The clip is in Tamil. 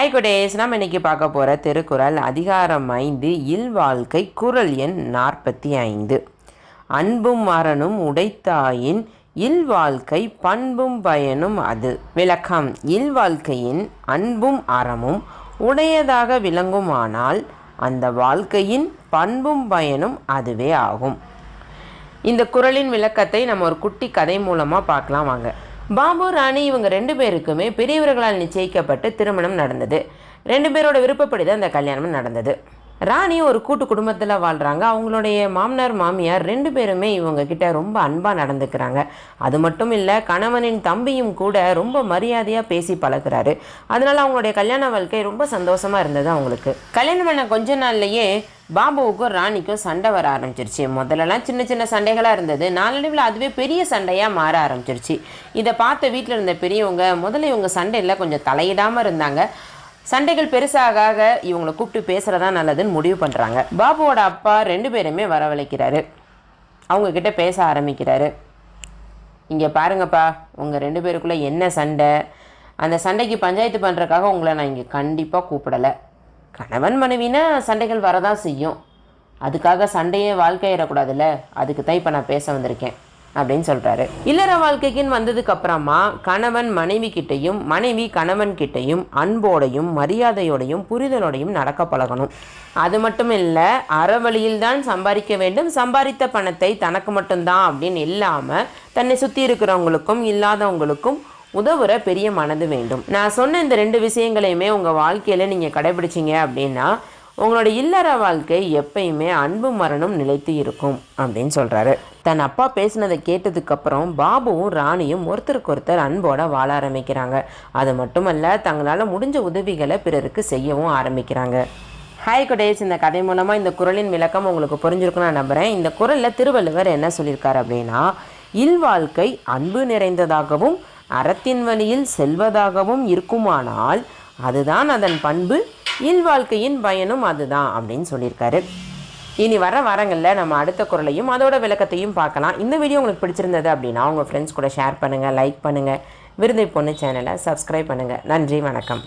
ஹாய் குடேஸ், நாம் இன்றைக்கி பார்க்க போகிற திருக்குறள் அதிகாரம் 5 இல்வாழ்க்கை குறள் எண் 45. அன்பும் அறனும் உடைத்தாயின் இல்வாழ்க்கை பண்பும் பயனும் அது. விளக்கம்: இல்வாழ்க்கையின் அன்பும் அறமும் உடையதாக விளங்குமானால் அந்த வாழ்க்கையின் பண்பும் பயனும் அதுவே ஆகும். இந்த குறளின் விளக்கத்தை நம்ம ஒரு குட்டி கதை மூலமாக பார்க்கலாம் வாங்க. பாபு, ராணி இவங்க 2 பேருக்குமே பெரியவர்களால் நிச்சயிக்கப்பட்டு திருமணம் நடந்தது. 2 பேரோட விருப்பப்படி தான் இந்த கல்யாணம் நடந்தது. ராணி ஒரு கூட்டு குடும்பத்தில் வாழ்கிறாங்க. அவங்களுடைய மாமனார் மாமியார் 2 பேருமே இவங்க கிட்ட ரொம்ப அன்பாக நடந்துக்கிறாங்க. அது மட்டும் இல்லை, கணவனின் தம்பியும் கூட ரொம்ப மரியாதையாக பேசி பழகிறாரு. அதனால் அவங்களுடைய கல்யாண வாழ்க்கை ரொம்ப சந்தோஷமாக இருந்தது. அவங்களுக்கு கல்யாணம் பண்ண கொஞ்ச நாள்லையே பாபுவுக்கும் ராணிக்கும் சண்டை வர ஆரம்பிச்சிருச்சு. முதல்லலாம் சின்ன சின்ன சண்டைகளாக இருந்தது. நாளடைவில் அதுவே பெரிய சண்டையாக மாற ஆரம்பிச்சிருச்சு. இதை பார்த்த வீட்டில் இருந்த பெரியவங்க முதல்ல இவங்க சண்டையில் கொஞ்சம் தலையிடாமல் இருந்தாங்க. சண்டைகள் பெருசாக இவங்களை கூப்பிட்டு பேசுகிறதா நல்லதுன்னு முடிவு பண்ணுறாங்க. பாபுவோட அப்பா 2 பேருமே வரவழைக்கிறாரு. அவங்கக்கிட்ட பேச ஆரம்பிக்கிறாரு. இங்கே பாருங்கப்பா, உங்கள் 2 பேருக்குள்ளே என்ன சண்டை? அந்த சண்டைக்கு பஞ்சாயத்து பண்ணுறதுக்காக உங்களை நான் இங்கே கண்டிப்பாக கூப்பிடலை. கணவன் மனைவினா சண்டைகள் வரதான் செய்யும். அதுக்காக சண்டையே வாழ்க்கையிடக்கூடாதுல்ல, அதுக்கு தான் இப்போ நான் பேச வந்திருக்கேன் அப்படின்னு சொல்கிறாரு. இல்லற வாழ்க்கைக்குன்னு வந்ததுக்கு அப்புறமா கணவன் மனைவி கிட்டையும் மனைவி கணவன் கிட்டையும் அன்போடையும் மரியாதையோடையும் புரிதலோடையும் நடக்க பழகணும். அது மட்டும் இல்லை, அறவழியில் தான் சம்பாதிக்க வேண்டும். சம்பாதித்த பணத்தை தனக்கு மட்டும்தான் அப்படின்னு இல்லாமல் தன்னை சுற்றி இருக்கிறவங்களுக்கும் இல்லாதவங்களுக்கும் உதவுற பெரிய மனது வேண்டும். நான் சொன்ன இந்த 2 விஷயங்களையுமே உங்கள் வாழ்க்கையில் நீங்கள் கடைபிடிச்சிங்க அப்படின்னா உங்களோட இல்லற வாழ்க்கை எப்பயுமே அன்பு மரணம் நிலைத்து இருக்கும் அப்படின்னு சொல்கிறாரு. தன் அப்பா பேசினதை கேட்டதுக்கப்புறம் பாபுவும் ராணியும் ஒருத்தருக்கு ஒருத்தர் அன்போட வாழ ஆரம்பிக்கிறாங்க. அது மட்டுமல்ல, தங்களால் முடிஞ்ச உதவிகளை பிறருக்கு செய்யவும் ஆரம்பிக்கிறாங்க. ஹாய் குடேஸ், இந்த கதை மூலமாக இந்த குறளின் விளக்கம் உங்களுக்கு புரிஞ்சிருக்குன்னு நான் நம்புகிறேன். இந்த குறளில் திருவள்ளுவர் என்ன சொல்லியிருக்காரு அப்படின்னா, இல்வாழ்க்கை அன்பு நிறைந்ததாகவும் அறத்தின் வழியில் செல்வதாகவும் இருக்குமானால் அதுதான் அதன் பண்பு, இல்வாழ்க்கையின் பயனும் அதுதான் அப்படின்னு சொல்லியிருக்காரு. இனி வர வாரங்களில் நம்ம அடுத்த குறளையும் அதோட விளக்கத்தையும் பார்க்கலாம். இந்த வீடியோ உங்களுக்கு பிடிச்சிருந்தது அப்படின்னா உங்கள் ஃப்ரெண்ட்ஸ் கூட ஷேர் பண்ணுங்கள், லைக் பண்ணுங்கள், விருதை பொண்ணு சேனலை சப்ஸ்கிரைப் பண்ணுங்கள். நன்றி, வணக்கம்.